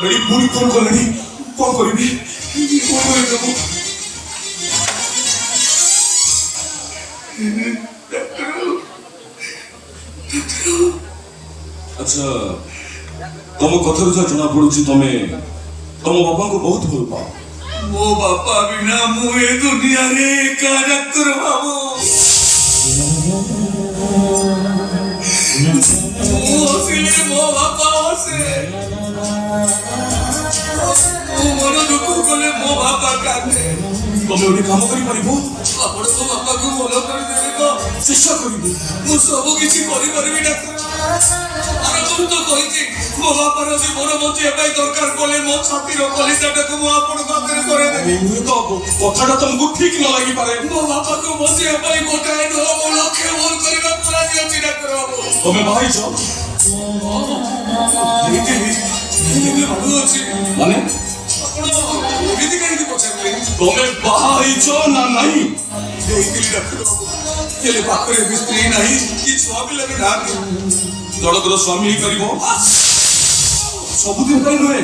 लड़ी पूरी कौन को लड़ी कौन करिबी कौन करे देबो अच्छा तुम कथर जा जना पड़ुची तमे तुम बापा को बहुत भल पाओ मो बापा बिना मु ए दुनिया रे का डॉक्टर बाबू मो बापा से मन दुख कले मो बापा कांदे तुम ओडी काम करि परिबो आपण मो बापा को भलो कर देबे तो चेष्टा करिबो मु सब किछि करि परबी डॉक्टर अरे तुम तो कहिछि मो बापार जीवन बंचिया पाई दरकार कले मो छातीर कलिजाटाକୁ मु आपण पाखरे करे देबी तो कथाटा तुमको ठीक न लागि पारे मो बापा को बंचिया पाई गोटाए दो लक्ष्य मोर करबा पूरा दियछि डॉक्टर बाबू तुमे भाई छ एते बाबू अछि माने आपण एते काहे पछारे तुमे भाई छ ना नहीं देखिली डॉक्टर बाबू केले पाखरे भी स्त्री नहीं कि छुआ पिला भी ना जड़कर स्वामी करिबो सबुदिन पाई नुहे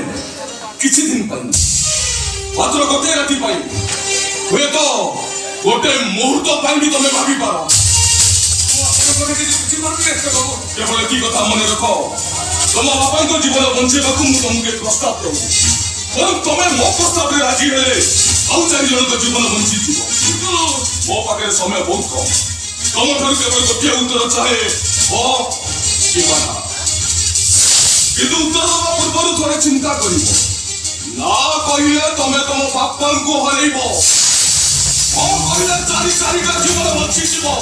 किछि दिन पाई मात्र गोटे राति पाई हुए तो गोटे मुहूर्त पाई भी तुमे भाभी पारो केवल की कथा मन रख तुम बापा को जीवन बंचेबा को मु तुमके प्रस्ताव देबो तुमे मो प्रस्ताव रे राजी हेले आउ चारि जन को जीवन बंची जीवो मो पाखे समय बहुत कम तुम ठार केवल गोटे उत्तर चाहे ओ किमाना किंतु उत्तर पूर्व थोड़े चिंता करिबो ना कहिले तमे तुम बापा को हरइबो हम कहिले चारि चारि का जीवन बंची जीवो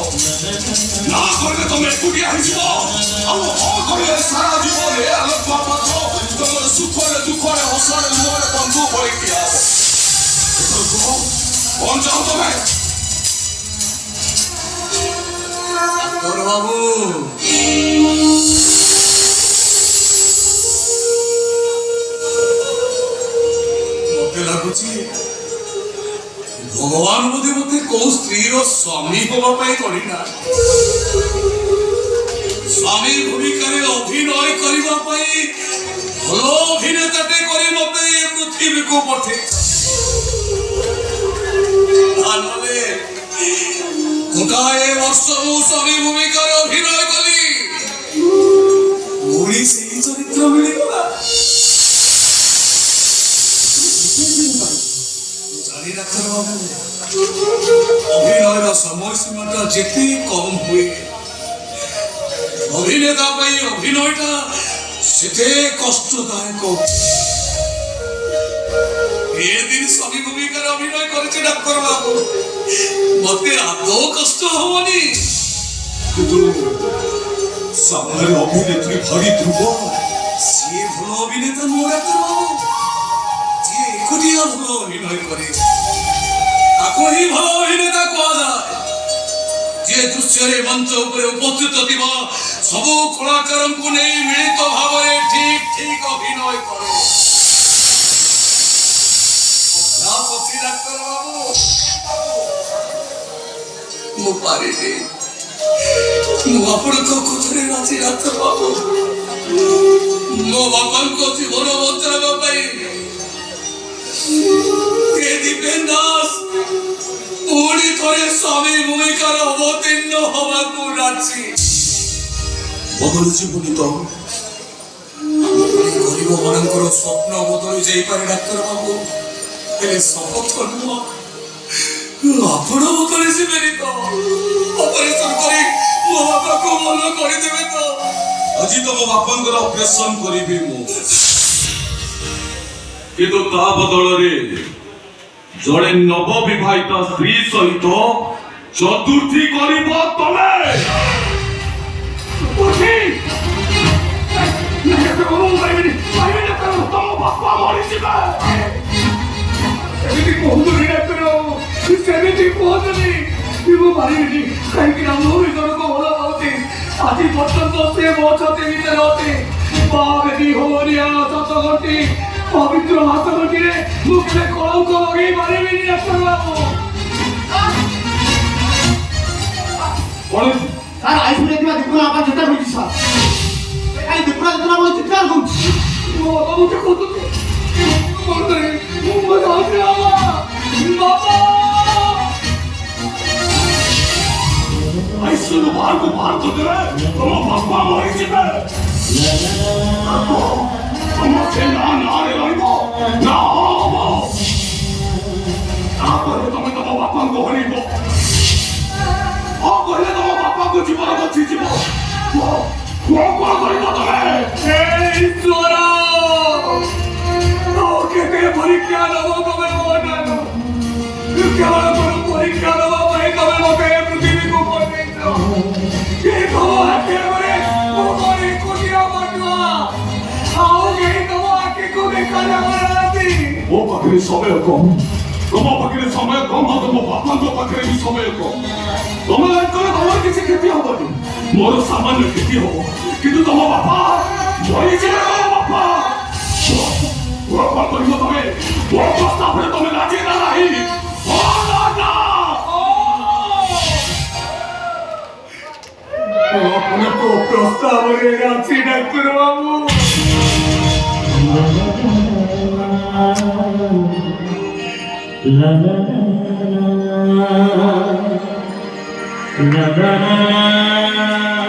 ना कहिले तुम एकुटिया हो जीवो हम कहिले सारा जीवन रे आलोक बापा को तुम सुख रे दुख रे हसरे मोरे बंधु भई किया कौन जाओ तुम्हें डॉक्टर बाबू मते लागुची भगवान बोधे मते को स्त्री रो स्वामी होबा पाई करिना स्वामी भूमिका रे अभिनय करिबा पाई भलो अभिनेताटे करि मते ए पृथ्वी को पठे आनले गोटाए वर्ष मु स्वामी भूमिका रे अभिनय कली ओडी सेही चरित्र मिली गला जानी डॉक्टर बाबू अभिनय समय सीमाटा जेते कम हुए अभिनेता पाई अभिनयटा सेते कष्टदायक ए दिन स्वामी भूमिका रे अभिनय करछे डॉक्टर बाबू मते आदो कष्ट होवनी किंतु सामने अभिनेत्री भारी ध्रुव सी भलो अभिनेता नो डॉक्टर बाबू जे एकुटिया भलो अभिनय करे ताको ही भलो अभिनेता कहा जाए जे दृश्य रे मंच ऊपर उपस्थित थिबा सब कलाकार को नहीं मिलित भाव रे ठीक ठीक अभिनय करे ना पछी डॉक्टर बाबू मु पारे मु आपण को कथरे राजी डॉक्टर बाबू मो बापन को जीवन बचावा पाई के दीपेन दास पूरी थोड़े स्वामी भूमिका रे अवतीर्ण होबा को राजी बदल जीवनी तो गरीब मानकर स्वप्न बदल जाई पारे डॉक्टर बाबू हेले शपथ नुह आपण बदल जीवेनी तो ऑपरेशन करी मो बापा को भलो कर देबे तो अजी तो मो बापन ऑपरेशन करिबी मु किंतु ता बदल रे जड़े नव विवाहित स्त्री सहित चतुर्थी करिबो तमे उठी नहीं तो को भाई तो तुम बापा मरि जिबा एमिति कोहुनी डॉक्टर सेमिति कोहुनी इबो मारिनी काहे कि हम लोग जन को भलो पाउती आज पर्यंत से मो छते भीतर होती बाबेदी होरिया सतगटी पवित्र हाथगटी रे मुखले कलंक लगे मारिनी डॉक्टर बाबू कौन सर आइसुरे दिमा देखुना आपन जता होई सर खाली देखुना बोल चित्कार करू बाबा मुझे खोद दो मर गए मजा आ गया बाबा ऐसे बाहर को बाहर तो दे तुम बापा मरी जिबे तुम से ना रे लाइबो ना हो तापर तुम तुम बापा को हरिबो ओ कहले तुम बापा को जीवन बची जीवो वो कौन करिबो तमे ए ईश्वरा ओ केते परीक्षा नबो तमे मोडा केवल पर परीक्षा नबो भाई तमे मते पृथ्वी को पठेइছো ये तो एकेबारे मोरे कोटिया बाटवा आओ गई तो आके को देखा जाती ମୋ ପାଖରେ ସମୟ କମ୍ ତମ ପାଖରେ ସମୟ କମ୍ ଆଉ ତମ ବାପାଙ୍କ ପାଖରେ ବି ସମୟ କମ୍ ତମ ଏକରେ ତମର କିଛି କ୍ଷତି ହବନି ମୋର ସାମାନ୍ୟ କ୍ଷତି ହବ କିନ୍ତୁ ତମ ବାପା ମରିଯିବେ ତମ ବାପା କଣ କରିବ ତମେ ମୋ ପ୍ରସ୍ତାବରେ ତମେ ରାଜି ନା ନାହିଁ अपने को प्रस्ताव रे रांची डॉक्टर बाबू la la la la la la